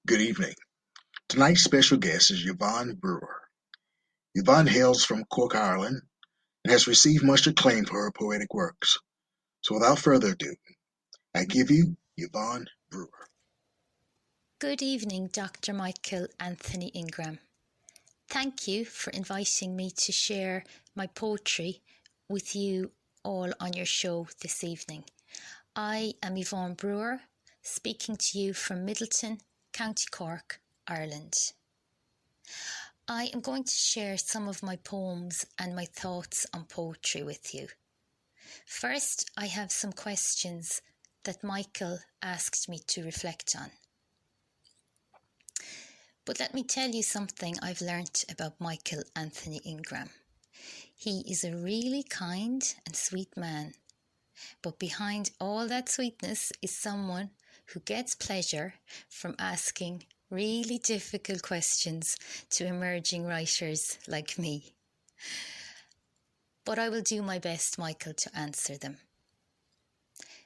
Good evening. Tonight's special guest is Yvonne Brewer. Yvonne hails from Cork, Ireland, and has received much acclaim for her poetic works. So without further ado, I give you Yvonne Brewer. Good evening, Dr. Michael Anthony Ingram. Thank you for inviting me to share my poetry with you all on your show this evening. I am Yvonne Brewer, speaking to you from Midleton, County Cork, Ireland. I am going to share some of my poems and my thoughts on poetry with you. First, I have some questions that Michael asked me to reflect on. But let me tell you something I've learnt about Michael Anthony Ingram. He is a really kind and sweet man, but behind all that sweetness is someone who gets pleasure from asking really difficult questions to emerging writers like me. But I will do my best, Michael, to answer them.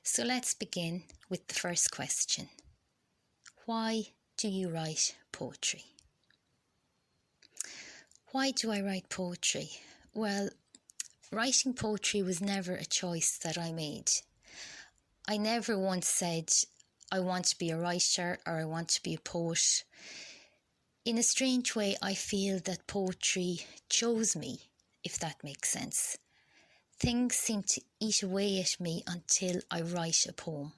So let's begin with the first question. Why do you write poetry? Why do I write poetry? Well, writing poetry was never a choice that I made. I never once said, I want to be a writer or I want to be a poet. In a strange way, I feel that poetry chose me, if that makes sense. Things seem to eat away at me until I write a poem.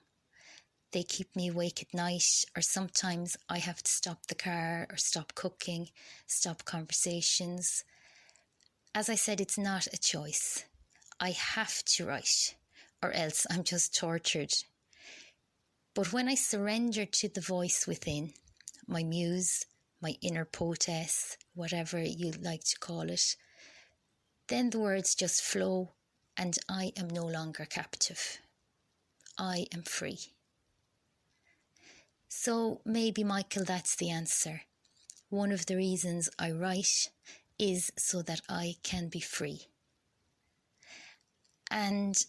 They keep me awake at night, or sometimes I have to stop the car or stop cooking, stop conversations. As I said, it's not a choice. I have to write, or else I'm just tortured. But when I surrender to the voice within, my muse, my inner poetess, whatever you like to call it, then the words just flow and I am no longer captive. I am free. So maybe, Michael, that's the answer. One of the reasons I write is so that I can be free. And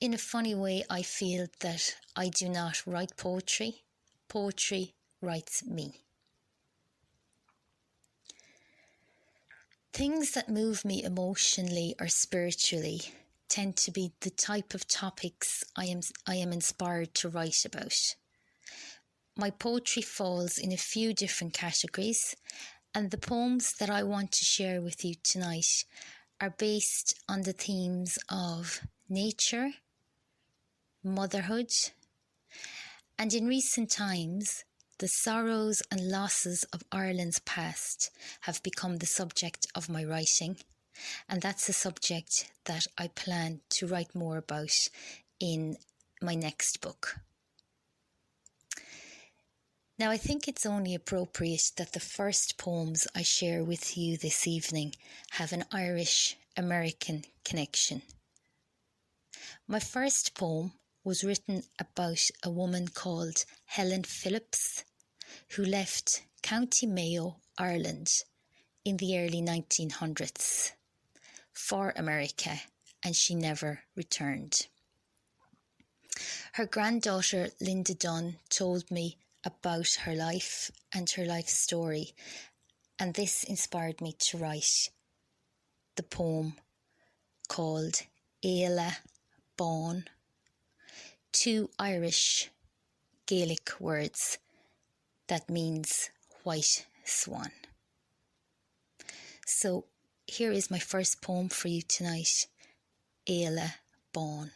in a funny way, I feel that I do not write poetry. Poetry writes me. Things that move me emotionally or spiritually tend to be the type of topics I am inspired to write about. My poetry falls in a few different categories, and the poems that I want to share with you tonight are based on the themes of nature, motherhood, and in recent times, the sorrows and losses of Ireland's past have become the subject of my writing, and that's a subject that I plan to write more about in my next book. Now, I think it's only appropriate that the first poems I share with you this evening have an Irish-American connection. My first poem was written about a woman called Helen Phillips, who left County Mayo, Ireland, in the early 1900s for America, and she never returned. Her granddaughter, Linda Dunn, told me about her life and her life story, and this inspired me to write the poem called Éile Bán, two Irish Gaelic words that means white swan. So here is my first poem for you tonight, Éile Bán.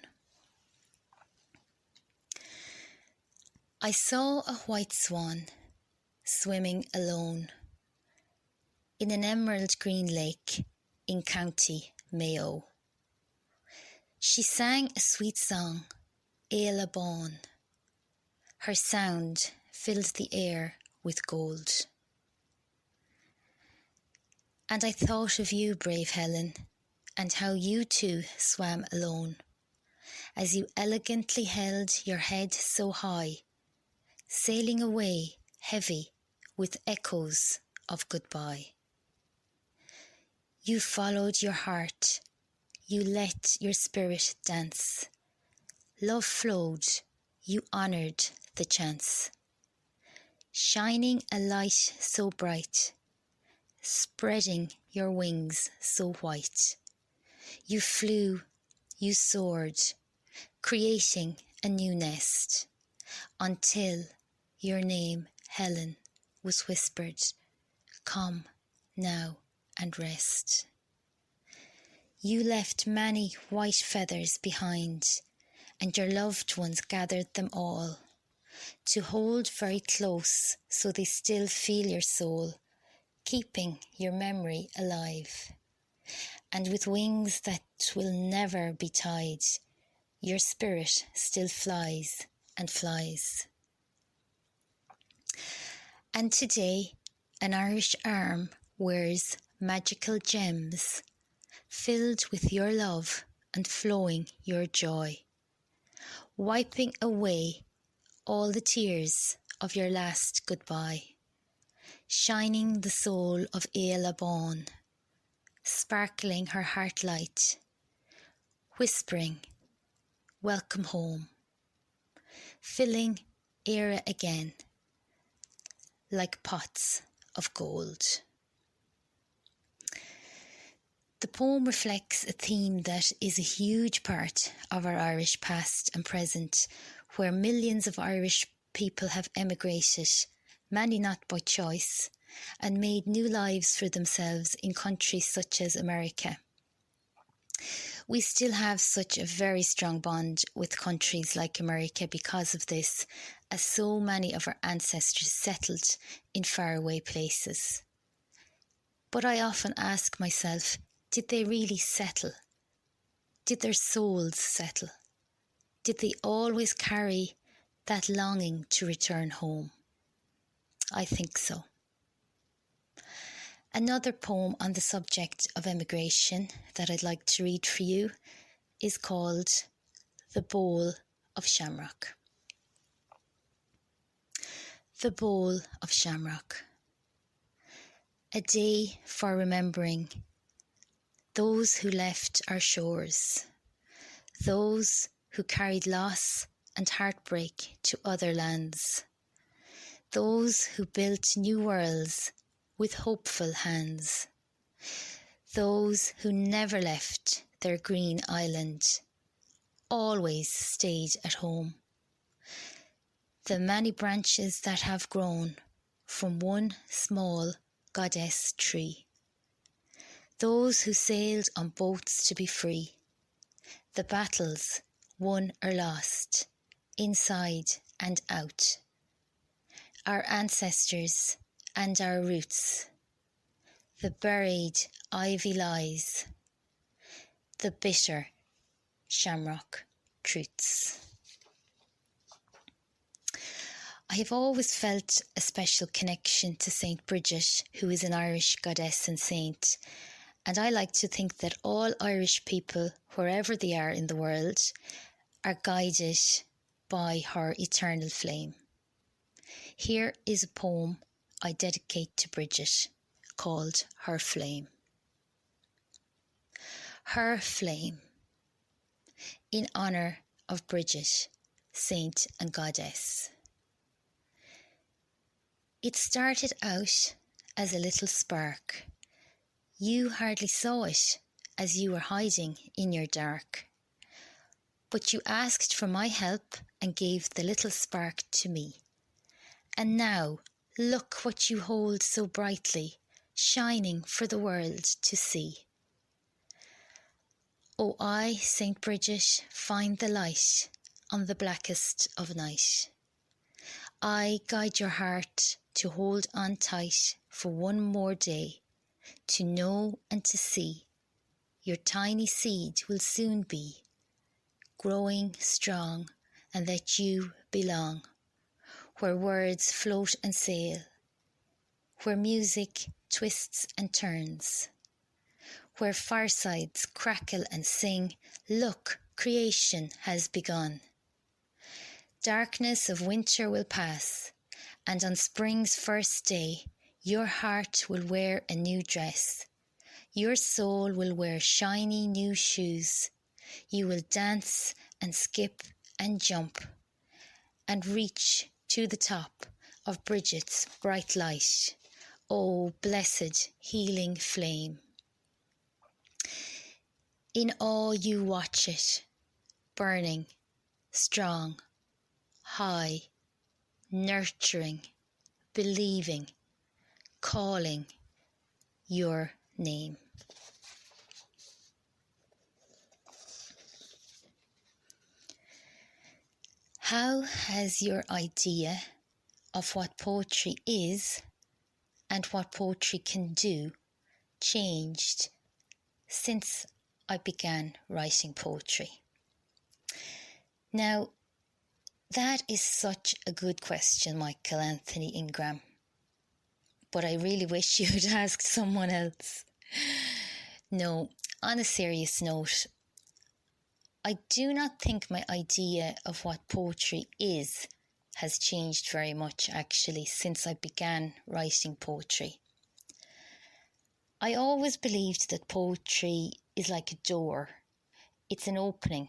I saw a white swan swimming alone in an emerald green lake in County Mayo. She sang a sweet song, Éile Bán. Her sound filled the air with gold. And I thought of you, brave Helen, and how you too swam alone, as you elegantly held your head so high, sailing away heavy with echoes of goodbye. You followed your heart, you let your spirit dance. Love flowed, you honoured the chance. shining a light so bright, spreading your wings so white. You flew, you soared, creating a new nest, until your name, Helen, was whispered, come now and rest. You left many white feathers behind, and your loved ones gathered them all, to hold very close so they still feel your soul, keeping your memory alive. And with wings that will never be tied, your spirit still flies and flies. And today, an Irish arm wears magical gems, filled with your love and flowing your joy, wiping away all the tears of your last goodbye, shining the soul of Éala Bán, sparkling her heart light, whispering, welcome home, filling Éire again like pots of gold. The poem reflects a theme that is a huge part of our Irish past and present, where millions of Irish people have emigrated, many not by choice, and made new lives for themselves in countries such as America. We still have such a very strong bond with countries like America because of this, as so many of our ancestors settled in faraway places. But I often ask myself, did they really settle? Did their souls settle? Did they always carry that longing to return home? I think so. Another poem on the subject of emigration that I'd like to read for you is called The Bowl of Shamrock. The Bowl of Shamrock. A day for remembering those who left our shores, those who carried loss and heartbreak to other lands, those who built new worlds with hopeful hands, those who never left their green island, always stayed at home. The many branches that have grown from one small goddess tree, those who sailed on boats to be free, the battles won or lost, inside and out, our ancestors and our roots, the buried ivy lies, the bitter shamrock truths. I have always felt a special connection to Saint Bridget, who is an Irish goddess and saint, and I like to think that all Irish people, wherever they are in the world, are guided by her eternal flame. Here is a poem I dedicate to Bridget, called Her Flame. Her Flame, in honour of Bridget, saint and goddess. It started out as a little spark. You hardly saw it as you were hiding in your dark. But you asked for my help and gave the little spark to me. And now, look what you hold so brightly, shining for the world to see. O I, Saint Bridget, find the light on the blackest of night. I guide your heart to hold on tight for one more day, to know and to see. Your tiny seed will soon be growing strong, and that you belong where words float and sail, where music twists and turns, where firesides crackle and sing, look, creation has begun. Darkness of winter will pass, and on spring's first day, your heart will wear a new dress. Your soul will wear shiny new shoes. You will dance and skip and jump and reach to the top of Bridget's bright light, O blessed healing flame. In awe you watch it, burning, strong, high, nurturing, believing, calling your name. How has your idea of what poetry is and what poetry can do changed since I began writing poetry? Now, that is such a good question, Michael Anthony Ingram. But I really wish you had asked someone else. No, on a serious note, I do not think my idea of what poetry is has changed very much actually since I began writing poetry. I always believed that poetry is like a door. It's an opening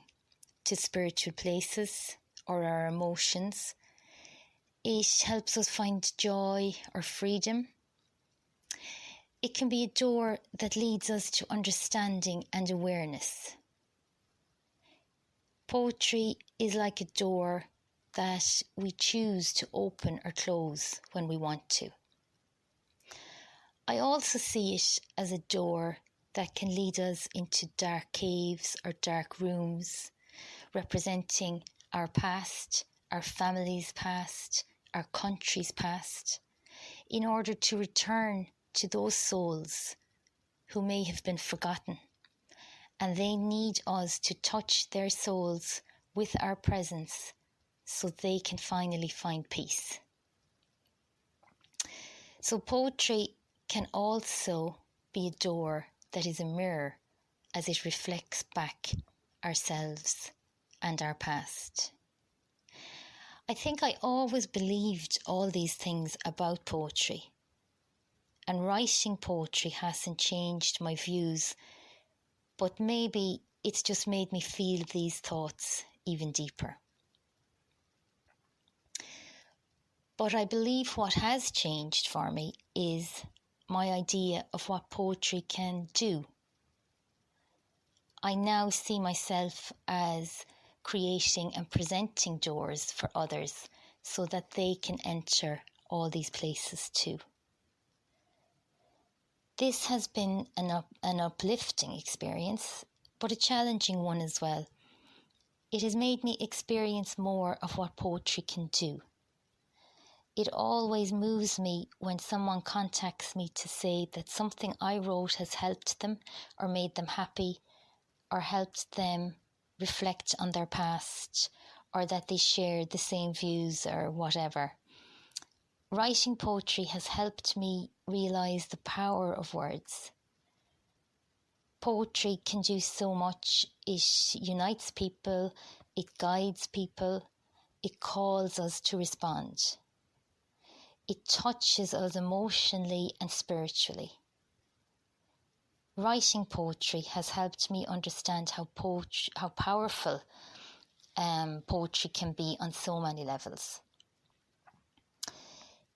to spiritual places or our emotions. It helps us find joy or freedom. It can be a door that leads us to understanding and awareness. Poetry is like a door that we choose to open or close when we want to. I also see it as a door that can lead us into dark caves or dark rooms, representing our past, our family's past, our country's past, in order to return to those souls who may have been forgotten. And they need us to touch their souls with our presence so they can finally find peace. So poetry can also be a door that is a mirror as it reflects back ourselves and our past. I think I always believed all these things about poetry, and writing poetry hasn't changed my views, but maybe it's just made me feel these thoughts even deeper. But I believe what has changed for me is my idea of what poetry can do. I now see myself as creating and presenting doors for others so that they can enter all these places too. This has been an uplifting experience, but a challenging one as well. It has made me experience more of what poetry can do. It always moves me when someone contacts me to say that something I wrote has helped them or made them happy or helped them reflect on their past or that they share the same views or whatever. Writing poetry has helped me realise the power of words. Poetry can do so much. It unites people, it guides people, it calls us to respond. It touches us emotionally and spiritually. Writing poetry has helped me understand how powerful poetry can be on so many levels.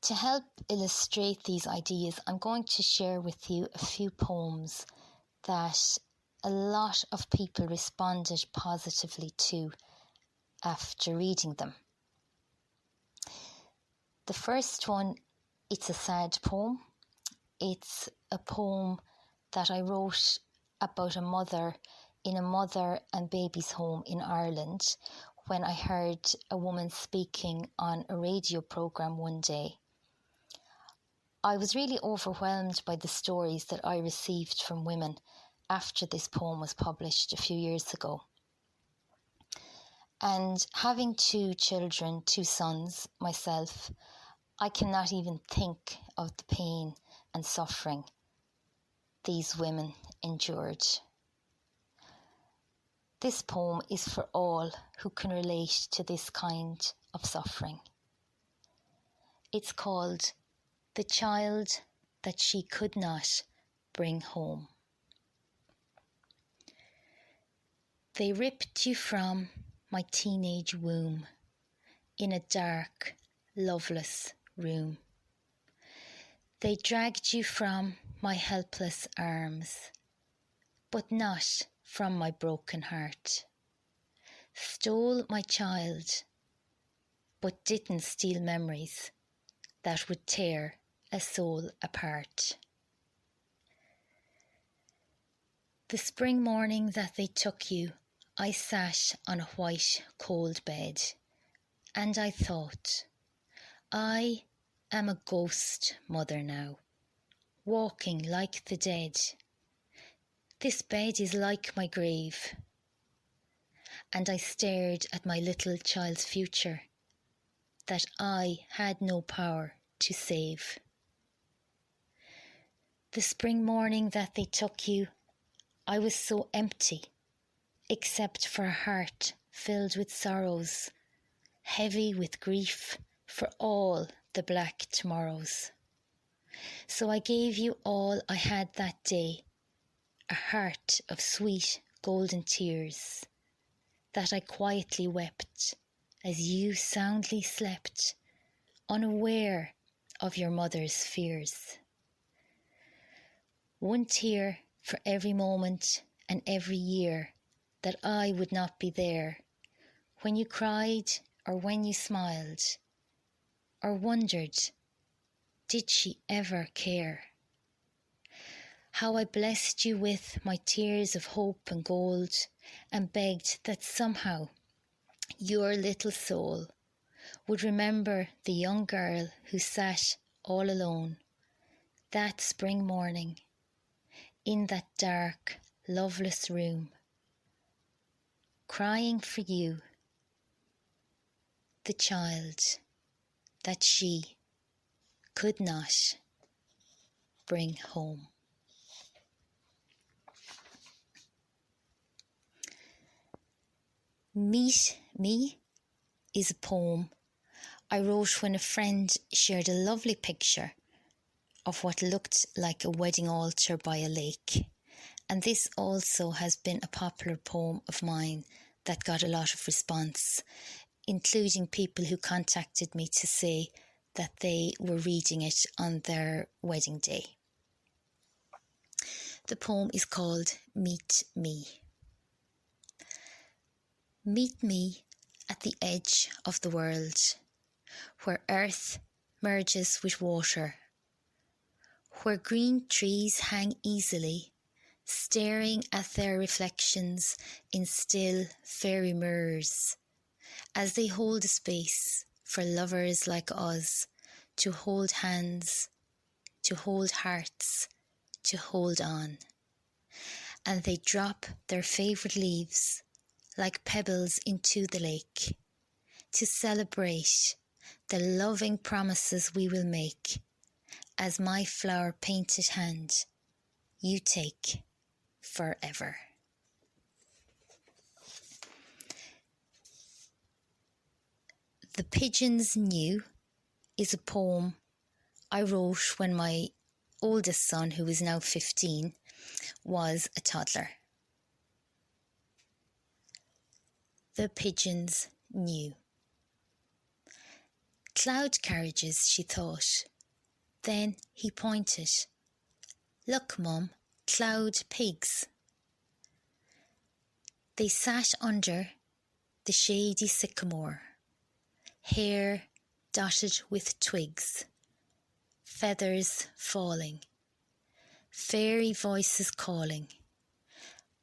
To help illustrate these ideas, I'm going to share with you a few poems that a lot of people responded positively to after reading them. The first one, it's a sad poem. It's a poem that I wrote about a mother in a mother and baby's home in Ireland when I heard a woman speaking on a radio programme one day. I was really overwhelmed by the stories that I received from women after this poem was published a few years ago. And having two children, two sons myself, I cannot even think of the pain and suffering these women endured. This poem is for all who can relate to this kind of suffering. It's called The Child That She Could Not Bring Home. They ripped you from my teenage womb in a dark, loveless room. They dragged you from my helpless arms, but not from my broken heart. Stole my child, but didn't steal memories that would tear a soul apart. The spring morning that they took you, I sat on a white, cold bed, and I thought, I am a ghost mother now, walking like the dead. This bed is like my grave. And I stared at my little child's future that I had no power to save. The spring morning that they took you, I was so empty, except for a heart filled with sorrows, heavy with grief for all the black tomorrows. So I gave you all I had that day, a heart of sweet golden tears, that I quietly wept as you soundly slept, unaware of your mother's fears. One tear for every moment and every year that I would not be there, when you cried or when you smiled, or wondered, did she ever care? How I blessed you with my tears of hope and gold, and begged that somehow your little soul would remember the young girl who sat all alone that spring morning in that dark, loveless room, crying for you, the child that she could not bring home. Meet Me is a poem I wrote when a friend shared a lovely picture of what looked like a wedding altar by a lake. And this also has been a popular poem of mine that got a lot of response, including people who contacted me to say that they were reading it on their wedding day. The poem is called Meet Me. Meet me at the edge of the world, where earth merges with water, where green trees hang easily, staring at their reflections in still fairy mirrors, as they hold a space for lovers like us to hold hands, to hold hearts, to hold on. And they drop their favourite leaves like pebbles into the lake, to celebrate the loving promises we will make, as my flower-painted hand you take forever. The Pigeons Knew is a poem I wrote when my oldest son, who is now 15, was a toddler. The pigeons knew. Cloud carriages, she thought. Then he pointed. Look, Mum, cloud pigs. They sat under the shady sycamore, hair dotted with twigs, feathers falling, fairy voices calling,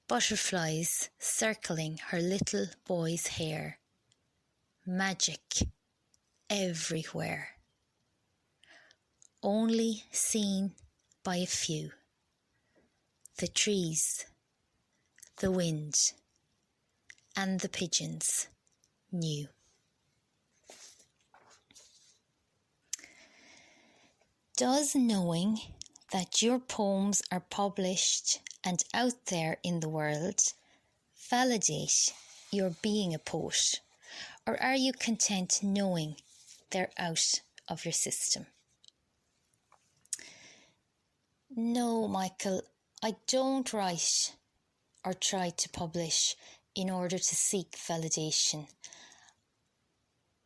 butterflies circling her little boy's hair, magic everywhere, only seen by a few. The trees, the wind, and the pigeons knew. Does knowing that your poems are published and out there in the world validate your being a poet, or are you content knowing they're out of your system? No, Michael, I don't write or try to publish in order to seek validation.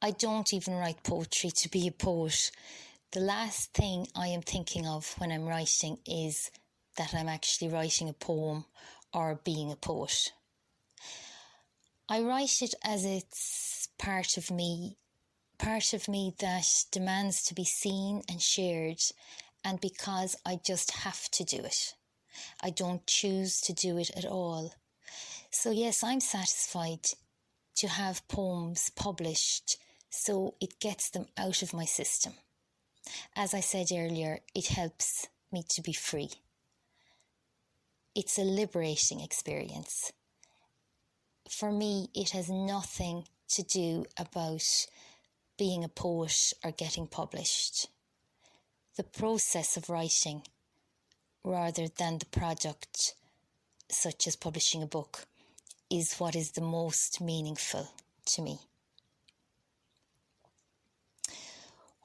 I don't even write poetry to be a poet. The last thing I am thinking of when I'm writing is that I'm actually writing a poem or being a poet. I write it as it's part of me that demands to be seen and shared, and because I just have to do it. I don't choose to do it at all. So yes, I'm satisfied to have poems published so it gets them out of my system. As I said earlier, it helps me to be free. It's a liberating experience. For me, it has nothing to do about being a poet or getting published. The process of writing, rather than the product, such as publishing a book, is what is the most meaningful to me.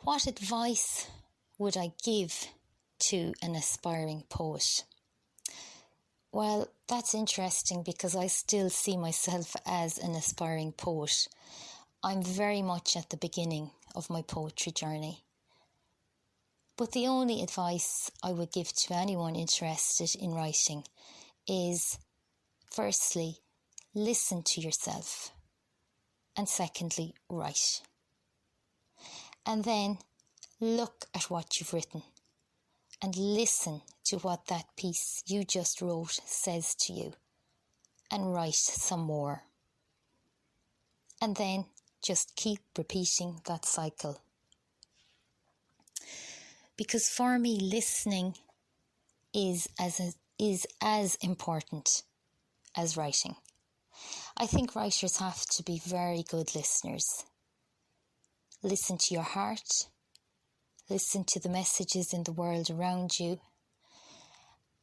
What advice would I give to an aspiring poet? Well, that's interesting because I still see myself as an aspiring poet. I'm very much at the beginning of my poetry journey. But the only advice I would give to anyone interested in writing is, firstly, listen to yourself, and secondly, write. And then look at what you've written and listen to what that piece you just wrote says to you, and write some more. And then just keep repeating that cycle. Because for me, listening is as important as writing. I think writers have to be very good listeners. Listen to your heart. Listen to the messages in the world around you.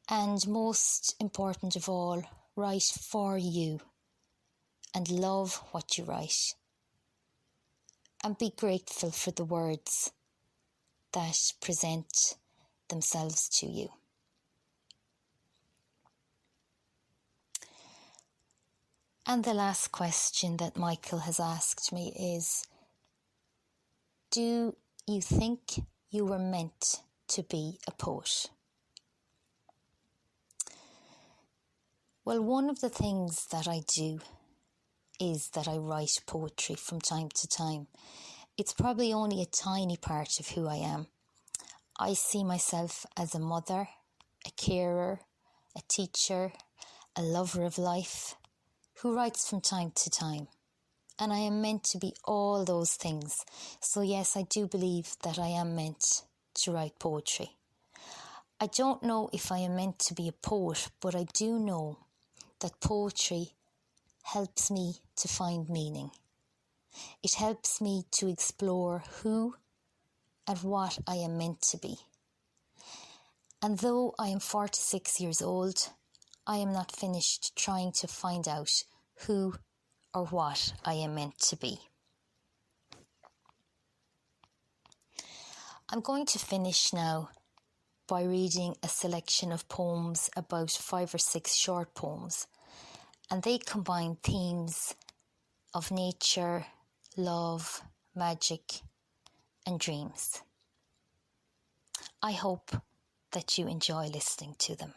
And most important of all, write for you and love what you write. And be grateful for the words that present themselves to you. And the last question that Michael has asked me is, do you think you were meant to be a poet? Well, one of the things that I do is that I write poetry from time to time. It's probably only a tiny part of who I am. I see myself as a mother, a carer, a teacher, a lover of life, who writes from time to time. And I am meant to be all those things. So yes, I do believe that I am meant to write poetry. I don't know if I am meant to be a poet, but I do know that poetry helps me to find meaning. It helps me to explore who and what I am meant to be. And though I am 46 years old, I am not finished trying to find out who or what I am meant to be. I'm going to finish now by reading a selection of poems, about 5 or 6 short poems, and they combine themes of nature, love, magic, and dreams. I hope that you enjoy listening to them.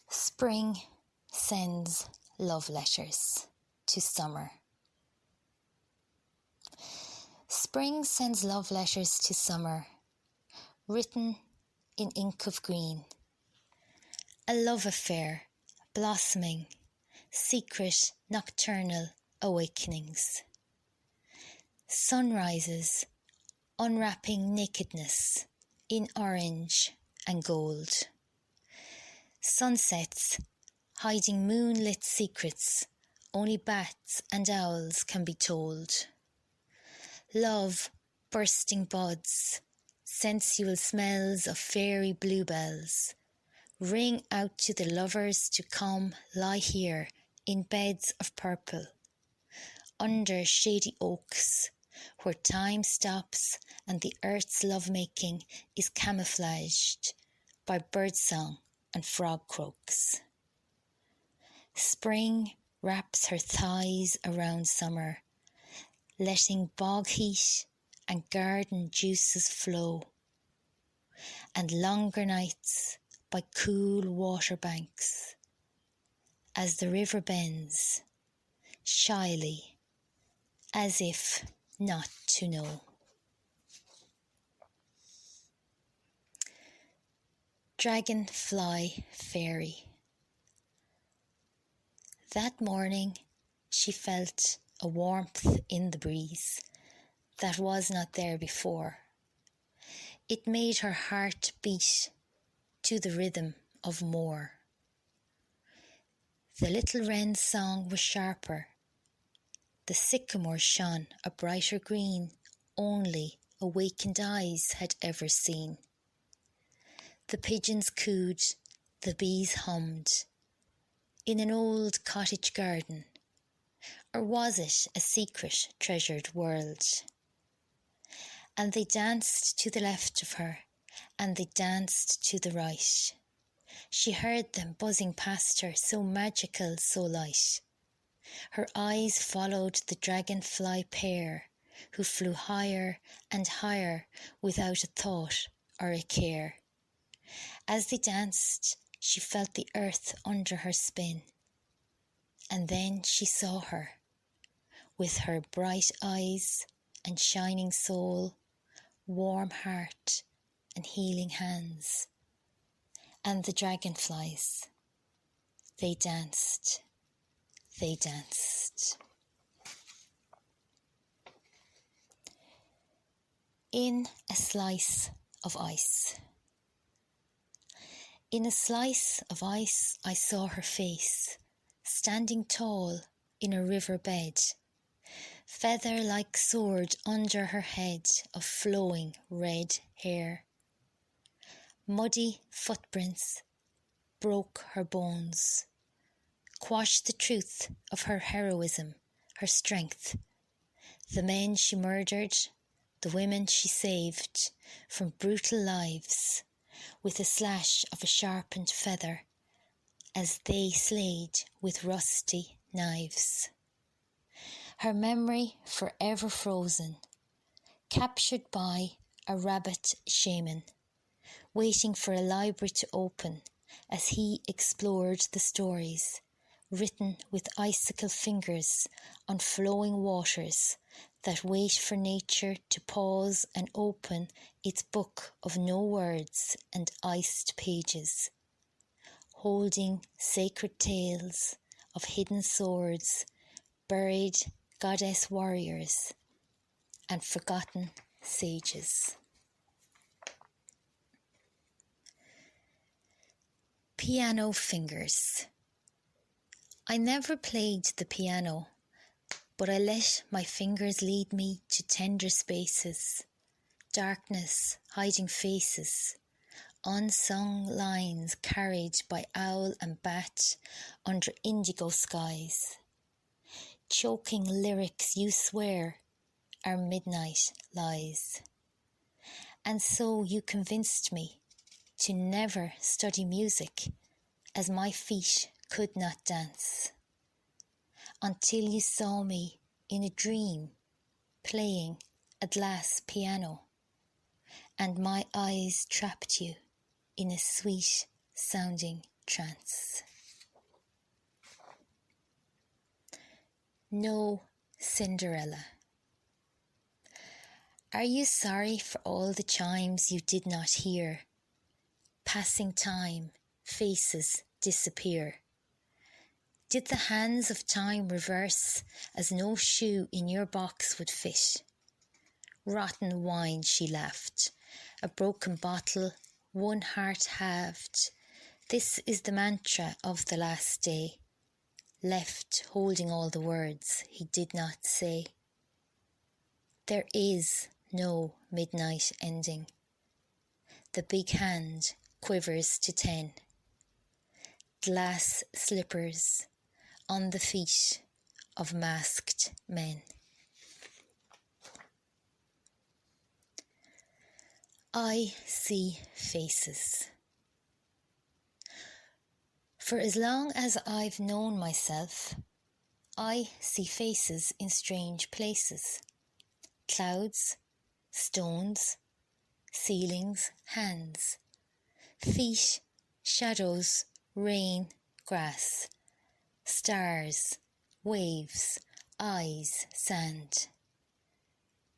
Spring sends love letters to summer. Spring sends love letters to summer, written in ink of green. A love affair, blossoming, secret nocturnal awakenings. Sunrises, unwrapping nakedness in orange and gold. Sunsets, hiding moonlit secrets only bats and owls can be told. Love, bursting buds, sensual smells of fairy bluebells, ring out to the lovers to come lie here in beds of purple, under shady oaks, where time stops and the earth's lovemaking is camouflaged by birdsong and frog croaks. Spring wraps her thighs around summer, letting bog heat and garden juices flow, and longer nights by cool water banks, as the river bends, shyly, as if not to know. Dragonfly Fairy. That morning she felt a warmth in the breeze that was not there before. It made her heart beat to the rhythm of more. The little wren's song was sharper. The sycamore shone a brighter green only awakened eyes had ever seen. The pigeons cooed, the bees hummed, in an old cottage garden, or was it a secret treasured world? And they danced to the left of her, and they danced to the right. She heard them buzzing past her, so magical, so light. Her eyes followed the dragonfly pair, who flew higher and higher without a thought or a care. As they danced, she felt the earth under her spin. And then she saw her, with her bright eyes and shining soul, warm heart and healing hands. And the dragonflies, they danced, they danced. In a slice of ice. In a slice of ice I saw her face, standing tall in a river bed, feather-like sword under her head of flowing red hair. Muddy footprints broke her bones, quashed the truth of her heroism, her strength. The men she murdered, the women she saved from brutal lives, with a slash of a sharpened feather, as they slayed with rusty knives. Her memory forever frozen, captured by a rabbit shaman, waiting for a library to open as he explored the stories, written with icicle fingers on flowing waters that wait for nature to pause and open its book of no words and iced pages, holding sacred tales of hidden swords, buried goddess warriors, and forgotten sages. Piano fingers. I never played the piano, but I let my fingers lead me to tender spaces, darkness hiding faces, unsung lines carried by owl and bat under indigo skies, choking lyrics you swear are midnight lies. And so you convinced me to never study music, as my feet could not dance, until you saw me in a dream playing a glass piano, and my eyes trapped you in a sweet sounding trance. No Cinderella. Are you sorry for all the chimes you did not hear? Passing time, faces disappear. Did the hands of time reverse as no shoe in your box would fit? Rotten wine, she laughed. A broken bottle, one heart halved. This is the mantra of the last day, left holding all the words he did not say. There is no midnight ending. The big hand quivers to 10. Glass slippers on the feet of masked men. I see faces. For as long as I've known myself, I see faces in strange places. Clouds, stones, ceilings, hands, feet, shadows, rain, grass, stars, waves, eyes, sand.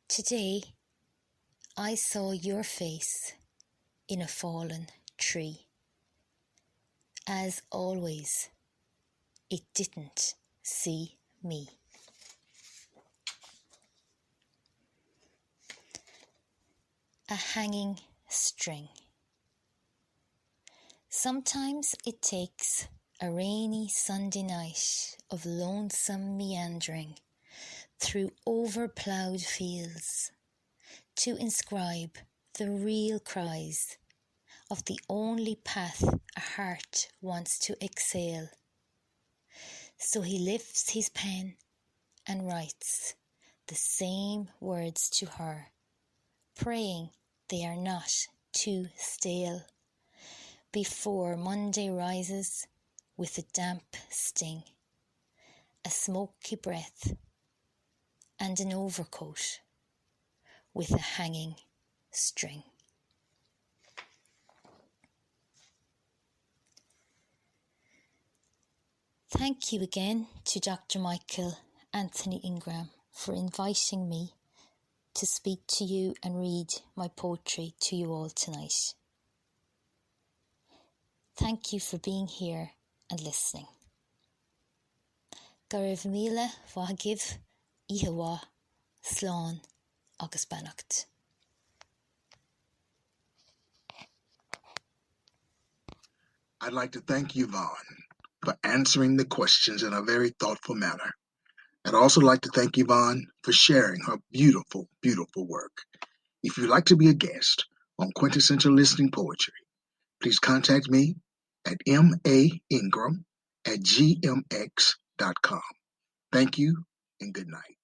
Today, I saw your face in a fallen tree. As always, it didn't see me. A hanging string. Sometimes it takes a rainy Sunday night of lonesome meandering through over-ploughed fields to inscribe the real cries of the only path a heart wants to exhale. So he lifts his pen and writes the same words to her, praying they are not too stale, before Monday rises with a damp sting, a smoky breath, and an overcoat with a hanging string. Thank you again to Dr. Michael Anthony Ingram for inviting me to speak to you and read my poetry to you all tonight. Thank you for being here and listening. Go raibh míle mhaigimh iarrthóir slán agus beannacht. I'd like to thank Yvonne for answering the questions in a very thoughtful manner. I'd also like to thank Yvonne for sharing her beautiful, beautiful work. If you'd like to be a guest on Quintessential Listening Poetry, please contact me at maingram@gmx.com. Thank you and good night.